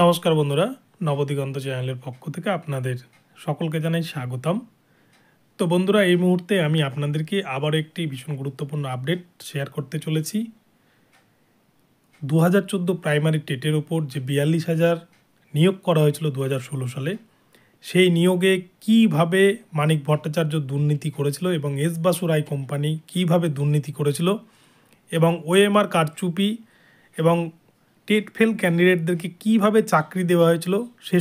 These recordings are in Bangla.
নমস্কার বন্ধুরা, নবদিগন্ত চ্যানেলের পক্ষ থেকে আপনাদের সকলকে জানাই স্বাগতম। তো বন্ধুরা, এই মুহূর্তে আমি আপনাদেরকে আবার একটি ভীষণ গুরুত্বপূর্ণ আপডেট শেয়ার করতে চলেছি। 2014 প্রাইমারি টেটের ওপর যে 42,000 নিয়োগ করা হয়েছিল 2016 সালে, সেই নিয়োগে কিভাবে মানিক ভট্টাচার্য দুর্নীতি করেছিল এবং এস বাসু রায় কোম্পানি কিভাবে দুর্নীতি করেছিল এবং ওএমআর কারচুপি এবং টেট ফেল ক্যান্ডিডেটদেরকে কীভাবে চাকরি দেওয়া হয়েছিল সে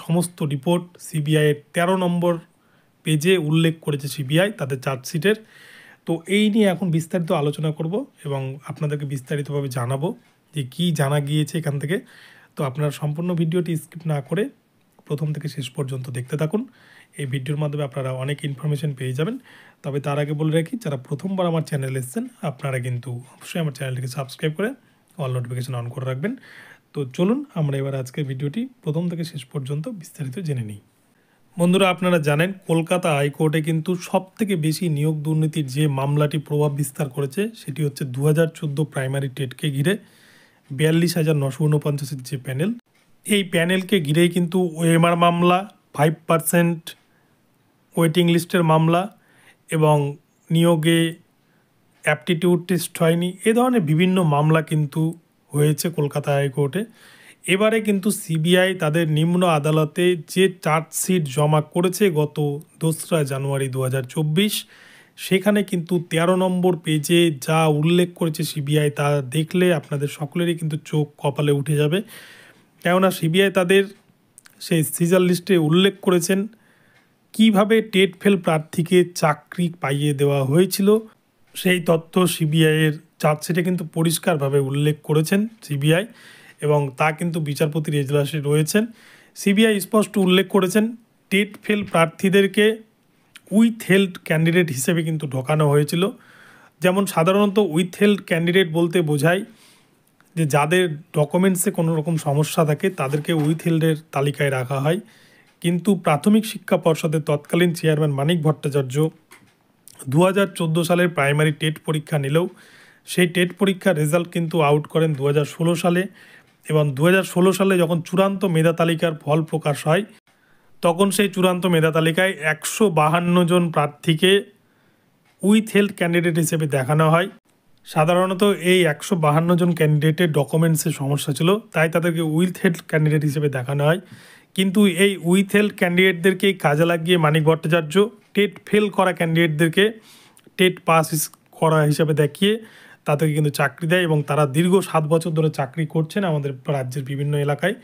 সমস্ত রিপোর্ট সিবিআইয়ের 13 নম্বর পেজে উল্লেখ করেছে সিবিআই তাদের চার্জশিটের। তো এই নিয়ে এখন বিস্তারিত আলোচনা করব এবং আপনাদেরকে বিস্তারিতভাবে জানাবো যে কী জানা গিয়েছে এখান থেকে। তো আপনারা সম্পূর্ণ ভিডিওটি স্কিপ না করে প্রথম থেকে শেষ পর্যন্ত দেখতে থাকুন। এই ভিডিওর মাধ্যমে আপনারা অনেক ইনফরমেশন পেয়ে যাবেন। তবে তার আগে বলে রাখি, যারা প্রথমবার আমার চ্যানেলে এসেছেন আপনারা কিন্তু অবশ্যই আমার চ্যানেলটিকে সাবস্ক্রাইব করে অল নোটিফিকেশন অন করে রাখবেন। তো চলুন আমরা এবার আজকের ভিডিওটি প্রথম থেকে শেষ পর্যন্ত বিস্তারিত জেনে নিই। বন্ধুরা, আপনারা জানেন কলকাতা হাইকোর্টে কিন্তু সবথেকে বেশি নিয়োগ দুর্নীতির যে মামলাটি প্রভাব বিস্তার করেছে সেটি হচ্ছে 2014 প্রাইমারি টেটকে ঘিরে 42,949 যে প্যানেল, এই প্যানেলকে ঘিরেই কিন্তু ওএমআর মামলা, 5% ওয়েটিং লিস্টের মামলা এবং নিয়োগে অ্যাপটিটিউড টেস্ট হয়নি, এ ধরনের বিভিন্ন মামলা কিন্তু হয়েছে কলকাতা হাইকোর্টে। এবারে কিন্তু সিবিআই তাদের নিম্ন আদালতে যে চার্জশিট জমা করেছে গত 2রা জানুয়ারি 2024, সেখানে কিন্তু 13 নম্বর পেজে যা উল্লেখ করেছে সিবিআই তা দেখলে আপনাদের সকলেরই কিন্তু চোখ কপালে উঠে যাবে। কেননা সিবিআই তাদের সেই সিজার লিস্টে উল্লেখ করেছেন কিভাবে টেট ফেল প্রার্থীকে চাকরি পাইয়ে দেওয়া হয়েছিল। সেই তথ্য সিবিআইয়ের চার্জশিটে কিন্তু পরিষ্কারভাবে উল্লেখ করেছেন সিবিআই এবং তা কিন্তু বিচারপতির এজলাসে রয়েছেন। সিবিআই স্পষ্ট উল্লেখ করেছেন টেট ফেল প্রার্থীদেরকে উইথ হেল্ড ক্যান্ডিডেট হিসেবে কিন্তু ঢোকানো হয়েছিল। যেমন সাধারণত উইথ হেল্ড ক্যান্ডিডেট বলতে বোঝায় যে যাদের ডকুমেন্টসে কোনো রকম সমস্যা থাকে তাদেরকে উইথ হেল্ডের তালিকায় রাখা হয়। কিন্তু প্রাথমিক শিক্ষা পর্ষদের তৎকালীন চেয়ারম্যান মানিক ভট্টাচার্য 2014 সালের প্রাইমারি টেট পরীক্ষা নিলেও সেই টেট পরীক্ষার রেজাল্ট কিন্তু আউট করেন 2016 সালে এবং 2016 সালে যখন চূড়ান্ত মেধা তালিকার ফল প্রকাশ হয় তখন সেই চূড়ান্ত মেধা তালিকায় 152 জন প্রার্থীকে উইথ হেল্ড ক্যান্ডিডেট হিসেবে দেখানো হয়। সাধারণত এই 152 জন ক্যান্ডিডেটের ডকুমেন্টসের সমস্যা ছিল, তাই তাদেরকে উইথ হেল্ড ক্যান্ডিডেট হিসেবে দেখানো হয়। কিন্তু এই উইথ হেল্ড ক্যান্ডিডেটদেরকেই কাজে লাগিয়ে মানিক ভট্টাচার্য টেট ফেল করা ক্যান্ডিডেটদেরকে টেট পাস করা হিসাবে দেখিয়ে তাদেরকে কিন্তু চাকরি দেয় এবং তারা দীর্ঘ 7 বছর ধরে চাকরি করছেন আমাদের রাজ্যের বিভিন্ন এলাকায়।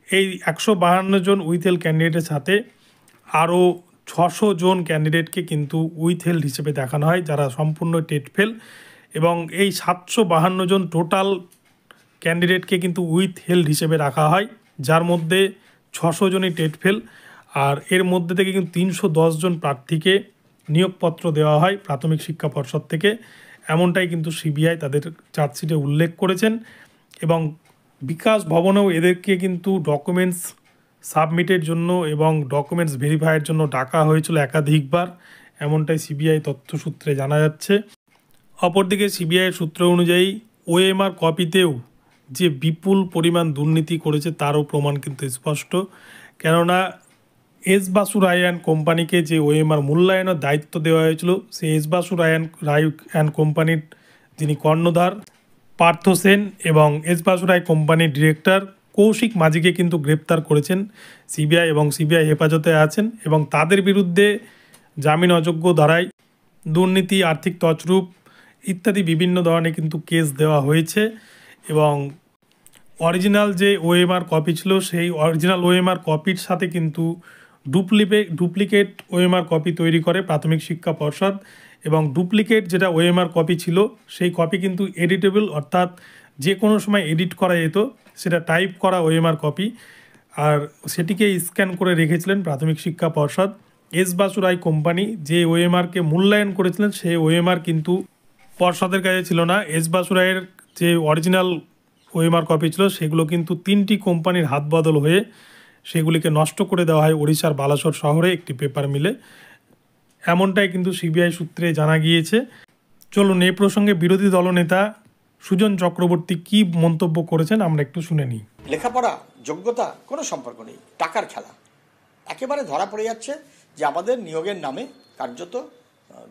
এই 152 জন উইথ হেল্ড ক্যান্ডিডেটের সাথে আরও 600 জন ক্যান্ডিডেটকে কিন্তু উইথ হেল্ড হিসেবে দেখানো হয় যারা সম্পূর্ণ টেট ফেল, এবং এই 752 জন টোটাল ক্যান্ডিডেটকে কিন্তু উইথ হেল্ড হিসেবে রাখা হয়, যার মধ্যে 600 জনই টেট ফেল। আর এর মধ্যে থেকে কিন্তু 310 জন প্রার্থীকে নিয়োগপত্র দেওয়া হয় প্রাথমিক শিক্ষা পর্ষদ থেকে, এমনটাই কিন্তু সিবিআই তাদের চার্জশিটে উল্লেখ করেছেন। এবং বিকাশ ভবনেও এদেরকে কিন্তু ডকুমেন্টস সাবমিটের জন্য এবং ডকুমেন্টস ভেরিফাইয়ের জন্য ডাকা হয়েছিল একাধিকবার, এমনটাই সিবিআই তথ্যসূত্রে জানা যাচ্ছে। অপরদিকে সিবিআইয়ের সূত্র অনুযায়ী ওএমআর কপিতেও যে বিপুল পরিমাণ দুর্নীতি করেছে তারও প্রমাণ কিন্তু স্পষ্ট। কেননা এস বাসু রায় অ্যান্ড কোম্পানিকে যে ওএমআর মূল্যায়নের দায়িত্ব দেওয়া হয়েছিল, সেই এস বাসু রায় অ্যান্ড কোম্পানির যিনি কর্ণধার পার্থ সেন এবং এস বাসু রায় কোম্পানির ডিরেক্টর কৌশিক মাঝিকে কিন্তু গ্রেপ্তার করেছেন সিবিআই এবং সিবিআই হেফাজতে আছেন এবং তাদের বিরুদ্ধে জামিন অযোগ্য ধারায় দুর্নীতি, আর্থিক তছরূপ ইত্যাদি বিভিন্ন ধরনের কিন্তু কেস দেওয়া হয়েছে। এবং অরিজিনাল যে ওএমআর কপি ছিল সেই অরিজিনাল ওএমআর কপির সাথে কিন্তু ডুপ্লিকেট ওএমআর কপি তৈরি করে প্রাথমিক শিক্ষা পর্ষদ, এবং ডুপ্লিকেট যেটা ওএমআর কপি ছিল সেই কপি কিন্তু এডিটেবল, অর্থাৎ যে কোনো সময় এডিট করা যেত, সেটা টাইপ করা ওএমআর কপি, আর সেটিকে স্ক্যান করে রেখেছিলেন প্রাথমিক শিক্ষা পর্ষদ। এস বাসু রায় কোম্পানি যে ওএমআরকে মূল্যায়ন করেছিলেন সেই ওএমআর কিন্তু পর্ষদের কাছে ছিল না। এস বাসু রায়ের যে অরিজিনাল ওএমআর কপি ছিল সেগুলো কিন্তু 3টি কোম্পানির হাত বদল হয়ে সেগুলিকে নষ্ট করে দেওয়া হয় ওড়িশার বালাসোর শহরে একটি পেপার মিলে, এমনটাই কিন্তু সিবিআই সূত্রে জানা গিয়েছে। চলুন এই প্রসঙ্গে বিরোধী দলনেতা সুজন চক্রবর্তী কি মন্তব্য করেছেন আমরা একটু শুনে নিই। লেখাপড়া যোগ্যতা কোনো সম্পর্ক নেই, টাকার খেলা। একেবারে ধরা পড়ে যাচ্ছে যে আমাদের নিয়োগের নামে কার্যত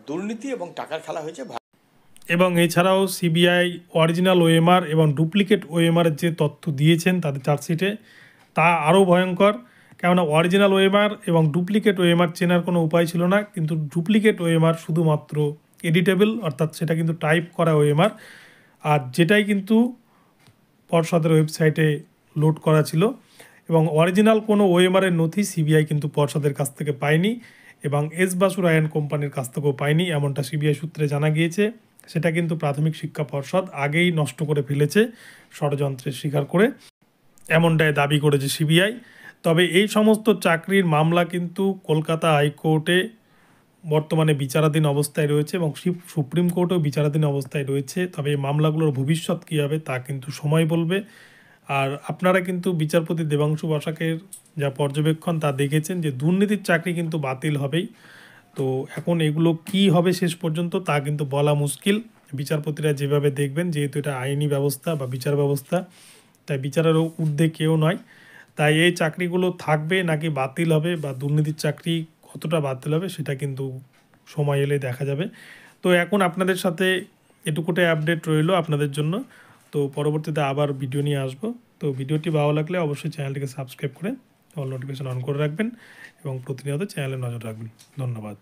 দুর্নীতি এবং টাকার খেলা হয়েছে। এবং এছাড়াও সিবিআই অরিজিনাল ওএমআর এবং ডুপ্লিকেট ওএমআরের যে তথ্য দিয়েছেন তাদের চার্জশিটে তা আরও ভয়ঙ্কর। কেননা অরিজিনাল ওএমআর এবং ডুপ্লিকেট ওএমআর চেনার কোনো উপায় ছিল না, কিন্তু ডুপ্লিকেট ওএমআর শুধুমাত্র এডিটেবল, অর্থাৎ সেটা কিন্তু টাইপ করা ওএমআর, আর যেটাই কিন্তু পর্ষদের ওয়েবসাইটে লোড করা ছিল। এবং অরিজিনাল কোনো ওএমআরের নথি সিবিআই কিন্তু পর্ষদের কাছ থেকে পায়নি এবং এস বাসুর আয়ন কোম্পানির কাছ থেকেও পায়নি, এমনটা সিবিআই সূত্রে জানা গিয়েছে। সেটা কিন্তু প্রাথমিক শিক্ষা পর্ষদ আগেই নষ্ট করে ফেলেছে ষড়যন্ত্রের শিকার করে, এমনটাই দাবি করেছে সিবিআই। তবে এই সমস্ত চাকরির মামলা কিন্তু কলকাতা হাইকোর্টে বর্তমানে বিচারাধীন অবস্থায় রয়েছে এবং সুপ্রিম কোর্টেও বিচারাধীন অবস্থায় রয়েছে। তবে এই মামলাগুলোর ভবিষ্যৎ কী হবে তা কিন্তু সময় বলবে। আর আপনারা কিন্তু বিচারপতি দেবাংশু বসাকের যা পর্যবেক্ষণ তা দেখেছেন যে দুর্নীতির চাকরি কিন্তু বাতিল হবেই। তো এখন এগুলো কি হবে শেষ পর্যন্ত তা কিন্তু বলা মুশকিল। বিচারপতিরা যেভাবে দেখবেন, যেহেতু এটা আইনি ব্যবস্থা বা বিচার ব্যবস্থা, তাই বিচারেরও ঊর্ধ্বে কেউ নয়। তাই এই চাকরিগুলো থাকবে নাকি বাতিল হবে বা দুর্নীতির চাকরি কতটা বাতিল হবে সেটা কিন্তু সময় এলে দেখা যাবে। তো এখন আপনাদের সাথে এটুকুটাই আপডেট রইল আপনাদের জন্য। তো পরবর্তীতে আবার ভিডিও নিয়ে আসবো। তো ভিডিওটি ভালো লাগলে অবশ্যই চ্যানেলটিকে সাবস্ক্রাইব করে অল নোটিফিকেশন অন করে রাখবেন এবং প্রতিনিয়ত চ্যানেলে নজর রাখবেন। ধন্যবাদ।